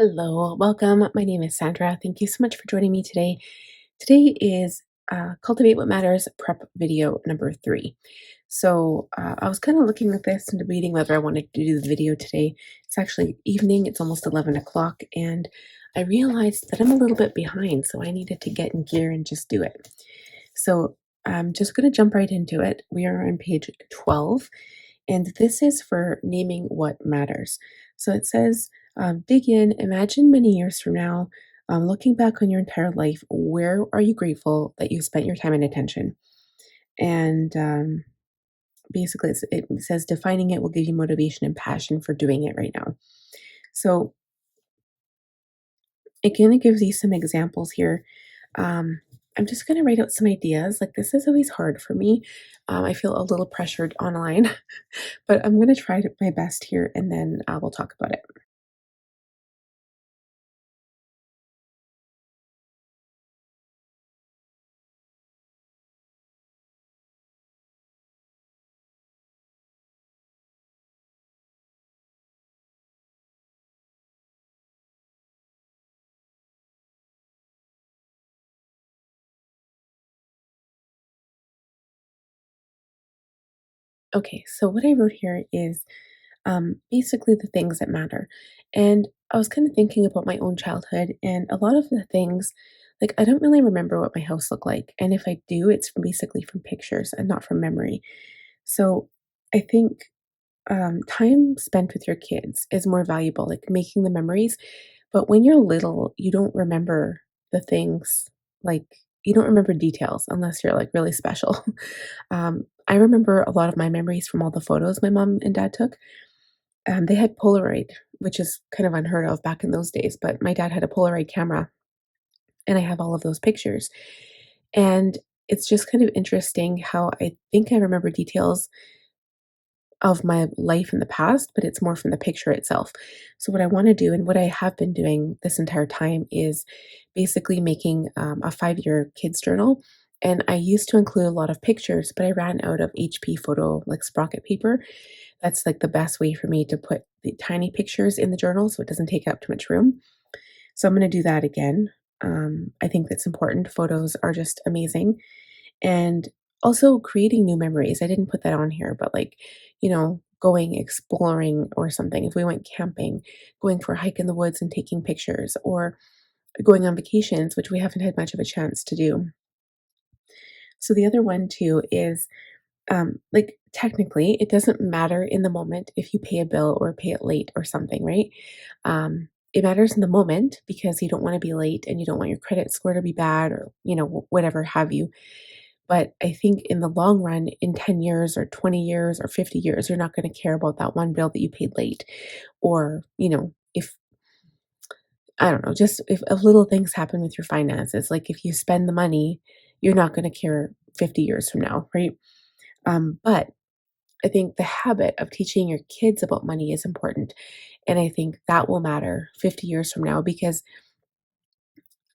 Hello, welcome. My name is Sandra. Thank you so much for joining me today. Today is Cultivate What Matters prep video number 3. I was kind of looking at this and debating whether I wanted to do the video today. It's actually evening, it's almost 11 o'clock, and I realized that I'm a little bit behind, so I needed to get in gear and just do it. So I'm just going to jump right into it. We are on page 12, and this is for naming what matters. So it says, dig in, imagine many years from now, looking back on your entire life, where are you grateful that you spent your time and attention? And basically, it says defining it will give you motivation and passion for doing it right now. So it kind of gives you some examples here. Um, I'm just going to write out some ideas. Like, this is always hard for me. I feel a little pressured online, but I'm going to try my best here and then we'll talk about it. Okay, so what I wrote here is basically the things that matter. And I was kind of thinking about my own childhood, and a lot of the things, like, I don't really remember what my house looked like. And if I do, it's basically from pictures and not from memory. So I think time spent with your kids is more valuable, like making the memories. But when you're little, you don't remember the things, like, you don't remember details unless you're like really special. I remember a lot of my memories from all the photos my mom and dad took. They had Polaroid, which is kind of unheard of back in those days, but my dad had a Polaroid camera, and I have all of those pictures. And it's just kind of interesting how I think I remember details of my life in the past, but it's more from the picture itself. So what I want to do and what I have been doing this entire time is basically making a 5-year kids journal. And I used to include a lot of pictures, but I ran out of HP photo, like sprocket paper. That's like the best way for me to put the tiny pictures in the journal so it doesn't take up too much room. So I'm going to do that again. I think that's important. Photos are just amazing. And also creating new memories. I didn't put that on here, but like, going exploring or something. If we went camping, going for a hike in the woods and taking pictures, or going on vacations, which we haven't had much of a chance to do. So the other one too is like, technically, it doesn't matter in the moment if you pay a bill or pay it late or something, right? It matters in the moment because you don't want to be late and you don't want your credit score to be bad, or whatever have you. But I think in the long run, in 10 years or 20 years or 50 years, you're not going to care about that one bill that you paid late. Or, if, I don't know, just if little things happen with your finances, like if you spend the money, you're not going to care 50 years from now, right? But I think the habit of teaching your kids about money is important. And I think that will matter 50 years from now, because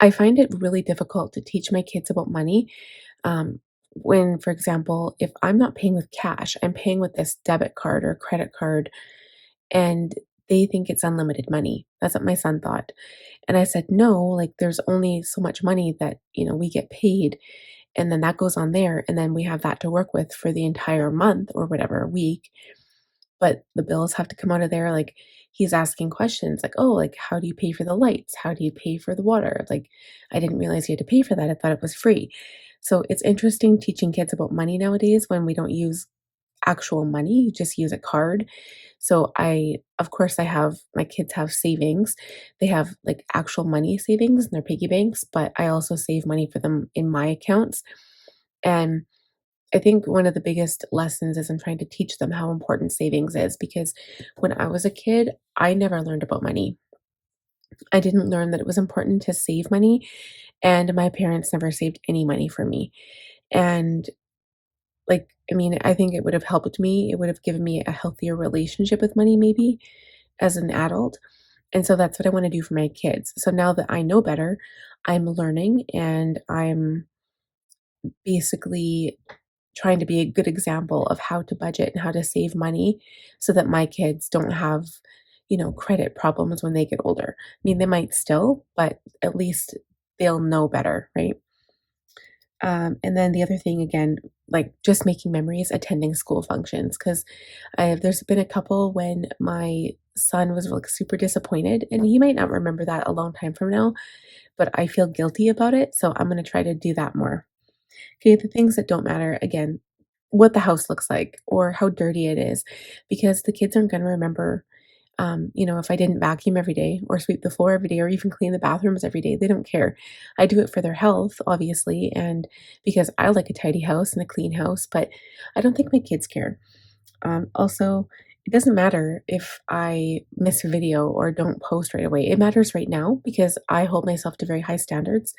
I find it really difficult to teach my kids about money. When, for example, if I'm not paying with cash, I'm paying with this debit card or credit card, and they think it's unlimited money. That's what my son thought. And I said, no, like, there's only so much money that, we get paid. And then that goes on there. And then we have that to work with for the entire month or whatever week. But the bills have to come out of there. Like, he's asking questions like, "Oh, like, how do you pay for the lights? How do you pay for the water?" Like, I didn't realize you had to pay for that. I thought it was free. So it's interesting teaching kids about money nowadays when we don't use actual money, you just use a card. So of course, I have my kids have savings. They have like actual money savings in their piggy banks, but I also save money for them in my accounts. And I think one of the biggest lessons is in trying to teach them how important savings is, because when I was a kid, I never learned about money. I didn't learn that it was important to save money, and my parents never saved any money for me. And, like, I mean, I think it would have helped me. It would have given me a healthier relationship with money maybe as an adult. And so that's what I want to do for my kids. So now that I know better, I'm learning, and I'm basically trying to be a good example of how to budget and how to save money so that my kids don't have, credit problems when they get older. I mean, they might still, but at least they'll know better, right? And then the other thing again, like just making memories, attending school functions, because there's been a couple when my son was like super disappointed, and he might not remember that a long time from now, but I feel guilty about it, so I'm gonna try to do that more. Okay, the things that don't matter, again, what the house looks like or how dirty it is, because the kids aren't gonna remember, if I didn't vacuum every day or sweep the floor every day or even clean the bathrooms every day, they don't care. I do it for their health, obviously, and because I like a tidy house and a clean house, but I don't think my kids care. Also, it doesn't matter if I miss a video or don't post right away. It matters right now because I hold myself to very high standards.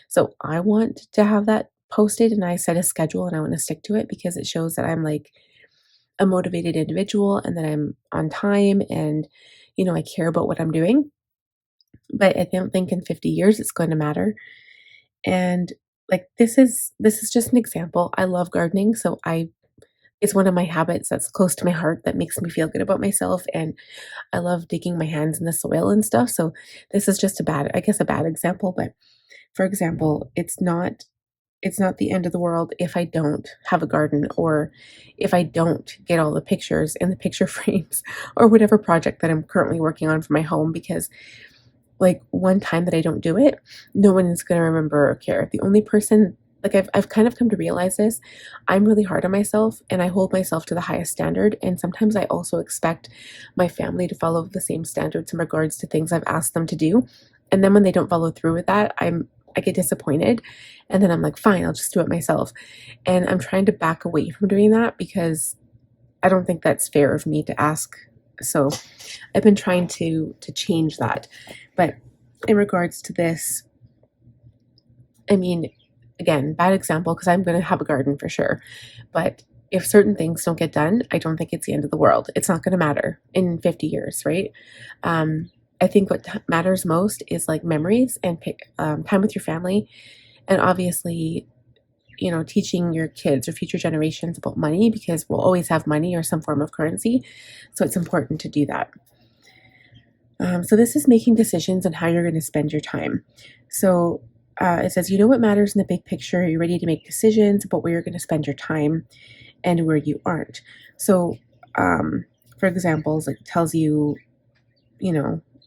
So I want to have that posted and I set a schedule and I want to stick to it because it shows that I'm like a motivated individual and that I'm on time and, I care about what I'm doing. But I don't think in 50 years it's going to matter. And like this is just an example. I love gardening, so I it's one of my habits that's close to my heart that makes me feel good about myself, and I love digging my hands in the soil and stuff, so this is just a bad example, but for example, it's not the end of the world if I don't have a garden or if I don't get all the pictures in the picture frames or whatever project that I'm currently working on for my home because like one time that I don't do it, no one is going to remember or care. The only person like I've kind of come to realize this. I'm really hard on myself and I hold myself to the highest standard. And sometimes I also expect my family to follow the same standards in regards to things I've asked them to do. And then when they don't follow through with that, I get disappointed. And then I'm like, fine, I'll just do it myself. And I'm trying to back away from doing that because I don't think that's fair of me to ask. So I've been trying to change that. But in regards to this, I mean, again, bad example because I'm going to have a garden for sure. But if certain things don't get done, I don't think it's the end of the world. It's not going to matter in 50 years, right? Um, I think what matters most is like memories and time with your family, and obviously, teaching your kids or future generations about money because we'll always have money or some form of currency. So it's important to do that. So this is making decisions on how you're going to spend your time. So it says, you know what matters in the big picture. You're ready to make decisions about where you're going to spend your time and where you aren't. So, for examples, it tells you,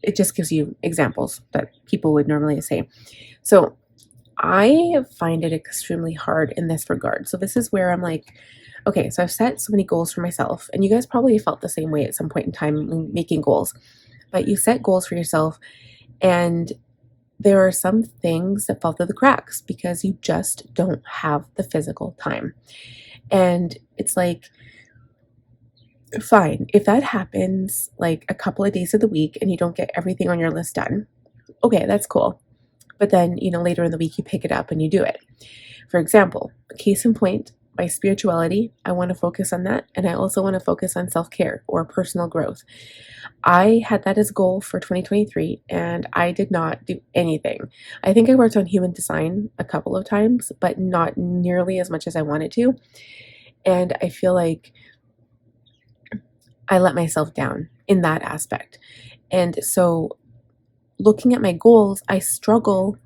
it just gives you examples that people would normally say. So I find it extremely hard in this regard. So this is where I'm like, okay, so I've set so many goals for myself, and you guys probably felt the same way at some point in time when making goals. But you set goals for yourself, and there are some things that fall through the cracks because you just don't have the physical time. And it's like, fine, if that happens like a couple of days of the week and you don't get everything on your list done, okay, that's cool. But then, later in the week, you pick it up and you do it. For example, case in point, my spirituality, I want to focus on that. And I also want to focus on self care or personal growth. I had that as a goal for 2023 and I did not do anything. I think I worked on human design a couple of times, but not nearly as much as I wanted to. And I feel like I let myself down in that aspect. And so looking at my goals, I struggle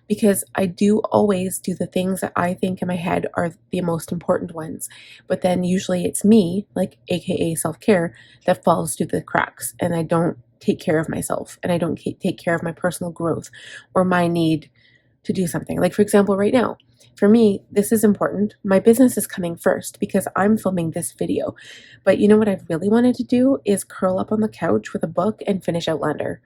because I do always do the things that I think in my head are the most important ones. But then usually it's me, like AKA self care, that falls through the cracks and I don't take care of myself and I don't take care of my personal growth or my need to do something. Like, for example, right now, for me, this is important. My business is coming first because I'm filming this video. But you know what I've really wanted to do is curl up on the couch with a book and finish Outlander.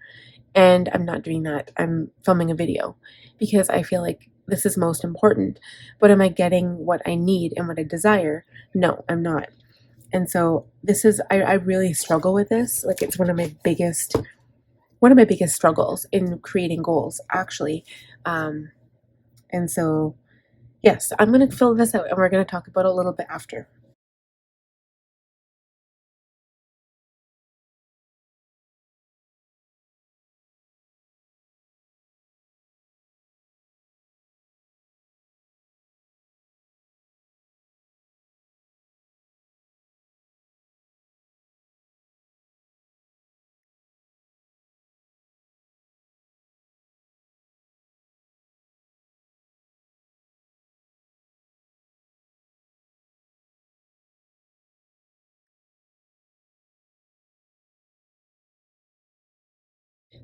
And I'm not doing that. I'm filming a video because I feel like this is most important. But am I getting what I need and what I desire? No, I'm not. And so this is I really struggle with this. Like it's one of my biggest struggles in creating goals, actually. Um, and so yes, I'm gonna fill this out and we're gonna talk about it a little bit after.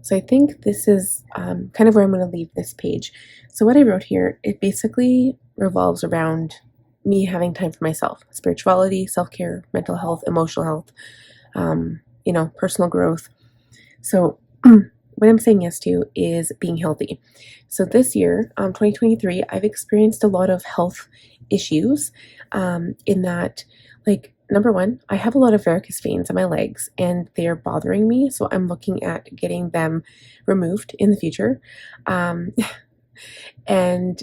So I think this is kind of where I'm going to leave this page. So what I wrote here, it basically revolves around me having time for myself, spirituality, self-care, mental health, emotional health, personal growth. So what I'm saying yes to is being healthy. So this year, 2023, I've experienced a lot of health issues in that, like, number one, I have a lot of varicose veins in my legs and they're bothering me. So I'm looking at getting them removed in the future. Um, and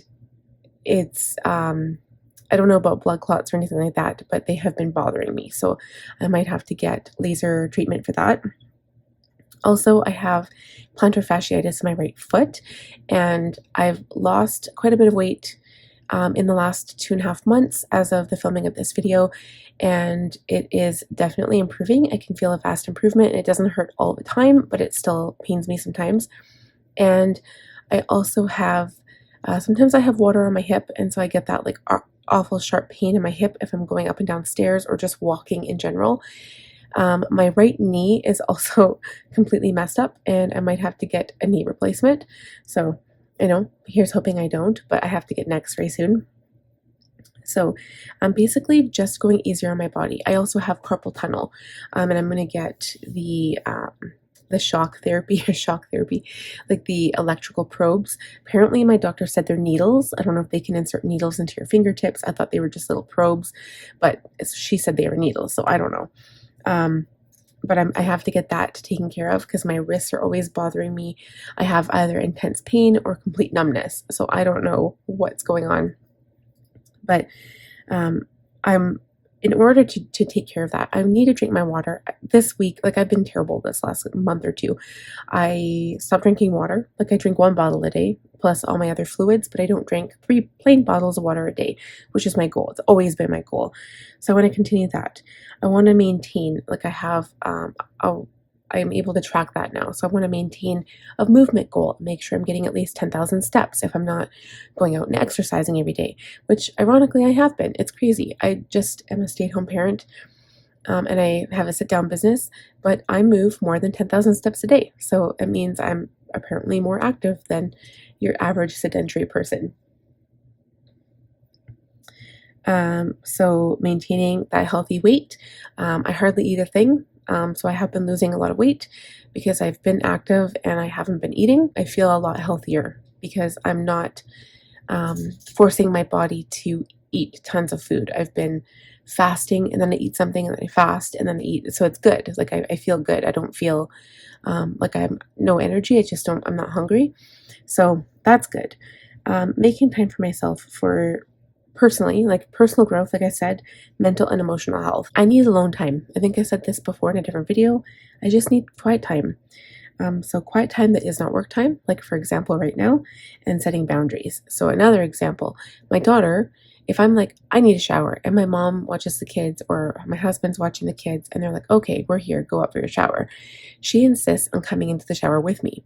it's, I don't know about blood clots or anything like that, but they have been bothering me. So I might have to get laser treatment for that. Also, I have plantar fasciitis in my right foot, and I've lost quite a bit of weight in the last 2.5 months as of the filming of this video, and it is definitely improving. I can feel a fast improvement. It doesn't hurt all the time, but it still pains me sometimes. And I also have, sometimes I have water on my hip, and so I get that like awful sharp pain in my hip if I'm going up and down stairs or just walking in general. My right knee is also completely messed up, and I might have to get a knee replacement. So, here's hoping I don't, but I have to get an x-ray soon. So I'm basically just going easier on my body. I also have carpal tunnel, and I'm going to get the shock therapy, like the electrical probes. Apparently my doctor said they're needles. I don't know if they can insert needles into your fingertips. I thought they were just little probes, but she said they were needles, so I don't know. But I have to get that taken care of because my wrists are always bothering me. I have either intense pain or complete numbness, so I don't know what's going on. But I'm in order to take care of that, I need to drink my water. This week, like, I've been terrible this last month or two. I stopped drinking water. Like, I drink 1 bottle a day plus all my other fluids, but I don't drink 3 plain bottles of water a day, which is my goal. It's always been my goal. So I want to continue that. I want to maintain, like, I have I am able to track that now. So I want to maintain a movement goal, make sure I'm getting at least 10,000 steps if I'm not going out and exercising every day, which ironically I have been. It's crazy. I just am a stay-at-home parent, and I have a sit-down business, but I move more than 10,000 steps a day. So it means I'm apparently more active than your average sedentary person. So maintaining that healthy weight. I hardly eat a thing. So I have been losing a lot of weight because I've been active and I haven't been eating. I feel a lot healthier because I'm not forcing my body to eat tons of food. I've been fasting, and then I eat something, and then I fast, and then I eat. So it's good. It's like I feel good. I don't feel like I have no energy. I'm not hungry. So that's good. Making time for myself for personally, like personal growth, like I said, mental and emotional health. I need alone time. I think I said this before in a different video. I just need quiet time. So quiet time that is not work time, like for example right now, and setting boundaries. So another example, my daughter, if I'm like, I need a shower, and my mom watches the kids or my husband's watching the kids and they're like, okay, we're here, go up for your shower. She insists on coming into the shower with me.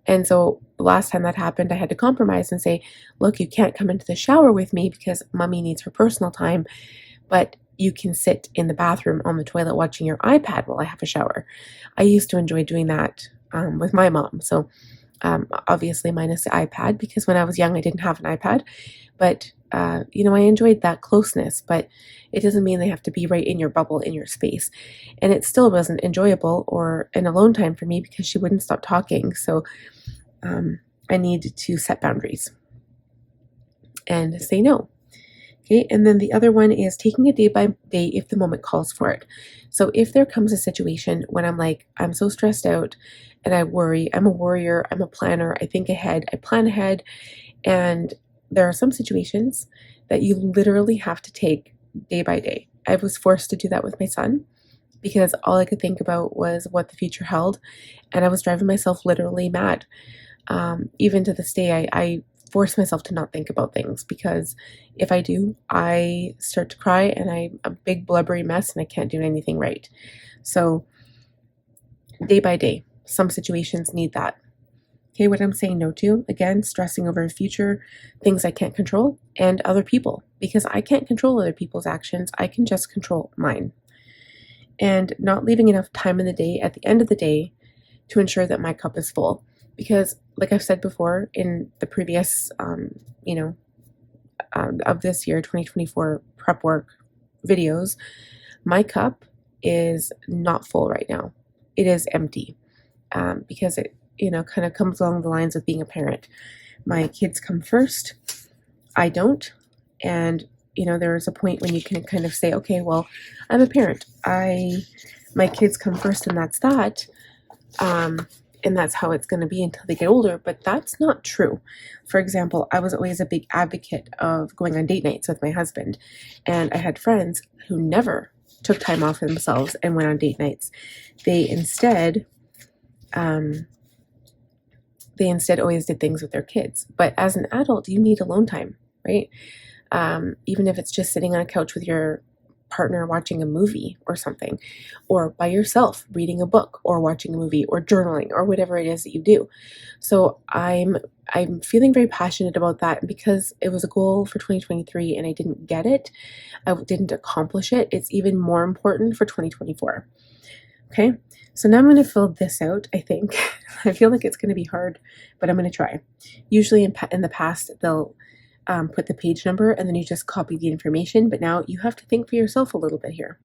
And so the last time that happened, I had to compromise and say, look, you can't come into the shower with me because mommy needs her personal time, but you can sit in the bathroom on the toilet watching your iPad while I have a shower. I used to enjoy doing that with my mom. So obviously minus the iPad, because when I was young, I didn't have an iPad, but I enjoyed that closeness, but it doesn't mean they have to be right in your bubble, in your space. And it still wasn't enjoyable or an alone time for me because she wouldn't stop talking. So I need to set boundaries and say no. Okay, and then the other one is taking it day by day if the moment calls for it. So if there comes a situation when I'm like, I'm so stressed out and I worry, I'm a worrier, I'm a planner, I think ahead, I plan ahead, and there are some situations that you literally have to take day by day. I was forced to do that with my son because all I could think about was what the future held, and I was driving myself literally mad. Even to this day, I force myself to not think about things, because if I do, I start to cry and I'm a big blubbery mess and I can't do anything right. So day by day, some situations need that. Okay, what I'm saying no to, again, stressing over the future, things I can't control, and other people, because I can't control other people's actions. I can just control mine. And not leaving enough time in the day at the end of the day to ensure that my cup is full. Because, like I've said before in the previous, you know, of this year, 2024 prep work videos, my cup is not full right now. It is empty, because it, kind of comes along the lines of being a parent. My kids come first, I don't. And, there's a point when you can kind of say, okay, well, I'm a parent. My kids come first, and that's that. Um, and that's how it's going to be until they get older. But that's not true. For example, I was always a big advocate of going on date nights with my husband. And I had friends who never took time off for themselves and went on date nights. They instead, um, they instead always did things with their kids. But as an adult, you need alone time, right? Even if it's just sitting on a couch with your partner watching a movie or something, or by yourself reading a book or watching a movie or journaling or whatever it is that you do. So I'm feeling very passionate about that, because it was a goal for 2023 and I didn't get it. I didn't accomplish it. It's even more important for 2024. Okay. So now I'm going to fill this out, I think. I feel like it's going to be hard, but I'm going to try. Usually in the past, they'll put the page number and then you just copy the information. But now you have to think for yourself a little bit here.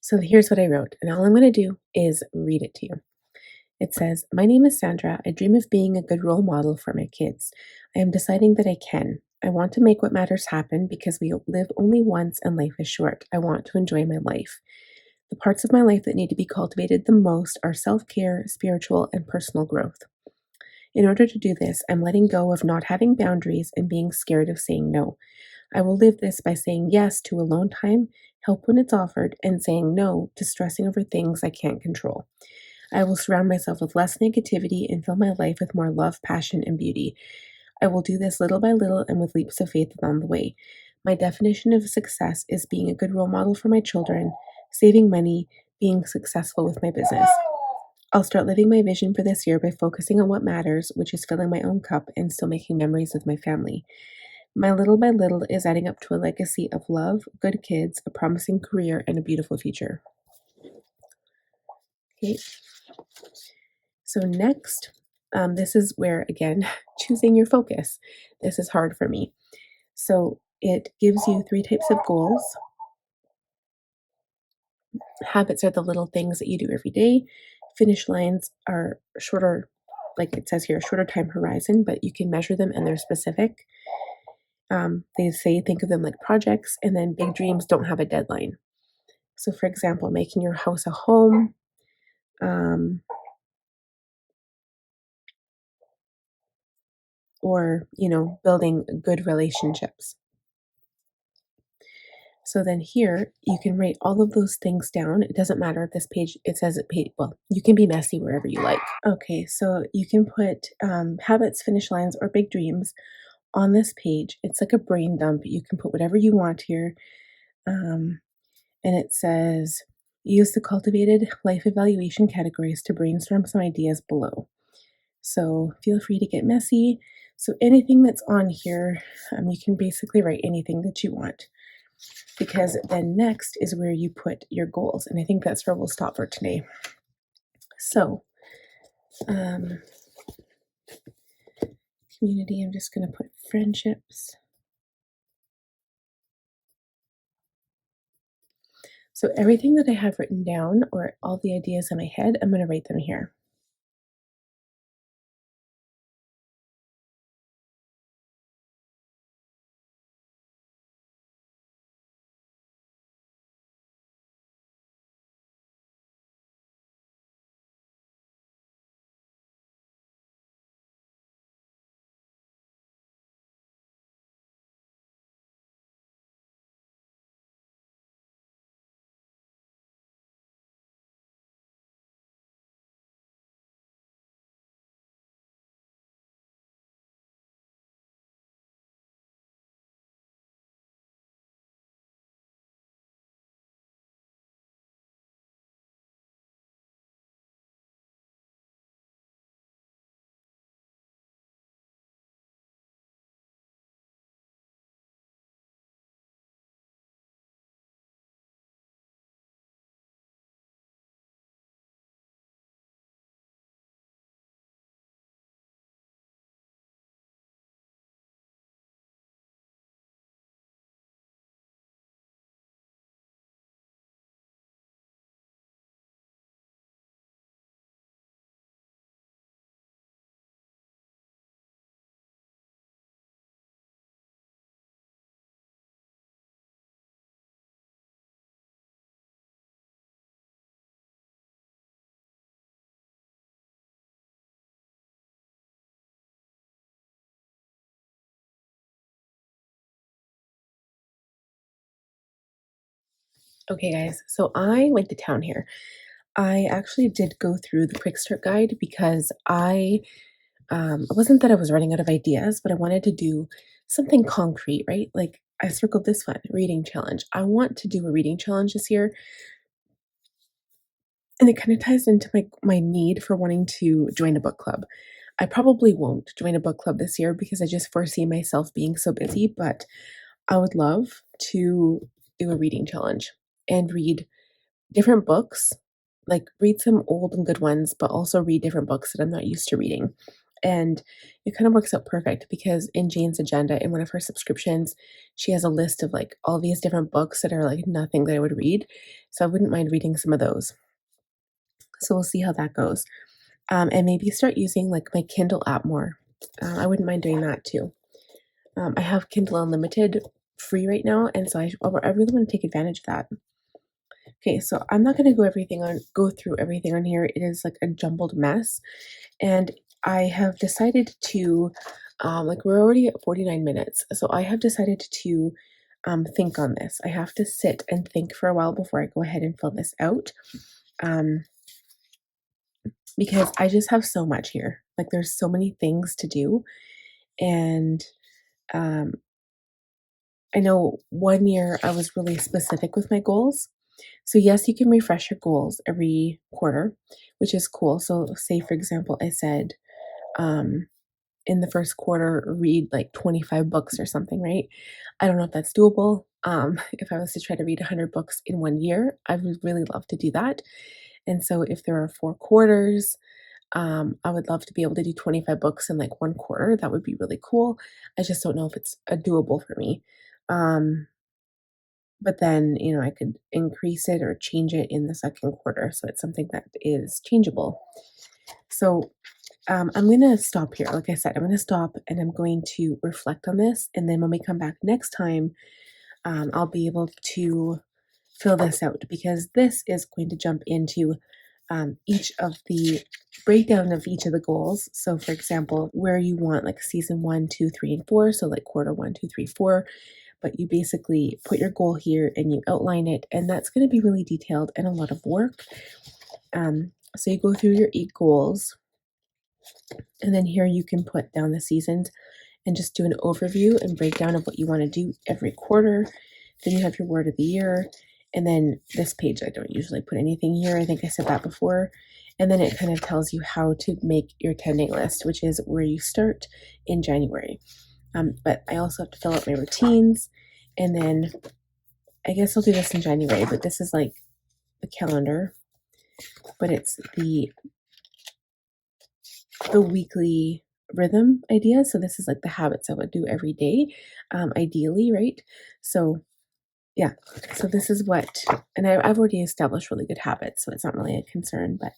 So here's what I wrote, and all I'm going to do is read it to you. It says, "My name is Sandra. I dream of being a good role model for my kids. I am deciding that I can. I want to make what matters happen because we live only once and life is short. I want to enjoy my life. The parts of my life that need to be cultivated the most are self care, spiritual, and personal growth. In order to do this, I'm letting go of not having boundaries and being scared of saying no. I will live this by saying yes to alone time, help when it's offered, and saying no to stressing over things I can't control. I will surround myself with less negativity and fill my life with more love, passion, and beauty. I will do this little by little and with leaps of faith along the way. My definition of success is being a good role model for my children, saving money, being successful with my business. I'll start living my vision for this year by focusing on what matters, which is filling my own cup and still making memories with my family. My little by little is adding up to a legacy of love, good kids, a promising career, and a beautiful future." Okay, so next, this is where, again, choosing your focus. This is hard for me. So it gives you three types of goals. Habits are the little things that you do every day. Finish lines are shorter, like it says here, shorter time horizon, but you can measure them and they're specific. They say think of them like projects, and then big dreams don't have a deadline. So, for example, making your house a home, um, or building good relationships. So then here you can write all of those things down. It doesn't matter if this page, it says it page, well, you can be messy wherever you like. Okay, so you can put habits, finish lines, or big dreams on this page. It's like a brain dump. You can put whatever you want here. Um, and it says, use the cultivated life evaluation categories to brainstorm some ideas below. So feel free to get messy. So anything that's on here, you can basically write anything that you want, because then next is where you put your goals. And I think that's where we'll stop for today. So, community, I'm just going to put friendships. So everything that I have written down, or all the ideas in my head, I'm going to write them here. Okay, guys, so I went to town here. I actually did go through the Quick Start Guide because it wasn't that I was running out of ideas, but I wanted to do something concrete, right? Like I circled this one, reading challenge. I want to do a reading challenge this year, and it kind of ties into my need for wanting to join a book club. I probably won't join a book club this year because I just foresee myself being so busy, but I would love to do a reading challenge and read different books, like read some old and good ones, but also read different books that I'm not used to reading. And it kind of works out perfect because in Jane's agenda, in one of her subscriptions, she has a list of like all these different books that are like nothing that I would read. So I wouldn't mind reading some of those. So we'll see how that goes. And maybe start using like my Kindle app more. I wouldn't mind doing that too. I have Kindle Unlimited free right now, and so I really want to take advantage of that. Okay, so I'm not going to go through everything on here. It is like a jumbled mess, and I have decided to like we're already at 49 minutes. So I have decided to think on this. I have to sit and think for a while before I go ahead and fill this out. Um because I just have so much here. Like there's so many things to do, and um I know one year I was really specific with my goals. So yes, you can refresh your goals every quarter, which is cool. So say for example, I said um, in the first quarter, read like 25 books or something, right? I don't know if that's doable. If I was to try to read 100 books in one year, I would really love to do that. And so if there are 4 quarters, I would love to be able to do 25 books in like one quarter. That would be really cool. I just don't know if it's doable for me. Um, but then, I could increase it or change it in the second quarter. So it's something that is changeable. So I'm going to stop here. Like I said, I'm going to stop and I'm going to reflect on this. And then when we come back next time, I'll be able to fill this out because this is going to jump into each of the breakdown of each of the goals. So, for example, where you want like season 1, 2, 3, and 4. So, like quarter 1, 2, 3, 4. But you basically put your goal here and you outline it, and that's going to be really detailed and a lot of work. So, you go through your 8 goals, and then here you can put down the seasons and just do an overview and breakdown of what you want to do every quarter. Then you have your word of the year. And then this page, I don't usually put anything here. I think I said that before. And then it kind of tells you how to make your 10-day list, which is where you start in January. But I also have to fill out my routines. And then I guess I'll do this in January, but this is like the calendar, but it's the weekly rhythm idea. So this is like the habits I would do every day, ideally, right? So yeah, so this is what, and I've already established really good habits, so it's not really a concern. But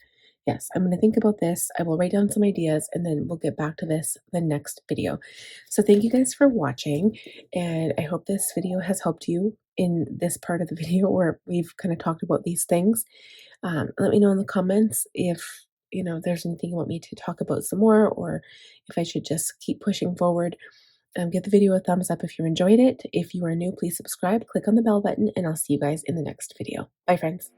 yes, I'm going to think about this. I will write down some ideas, and then we'll get back to this the next video. So thank you guys for watching, and I hope this video has helped you in this part of the video where we've kind of talked about these things. Let me know in the comments if there's anything you want me to talk about some more, or if I should just keep pushing forward. Give the video a thumbs up if you enjoyed it. If you are new, please subscribe, click on the bell button, and I'll see you guys in the next video. Bye, friends.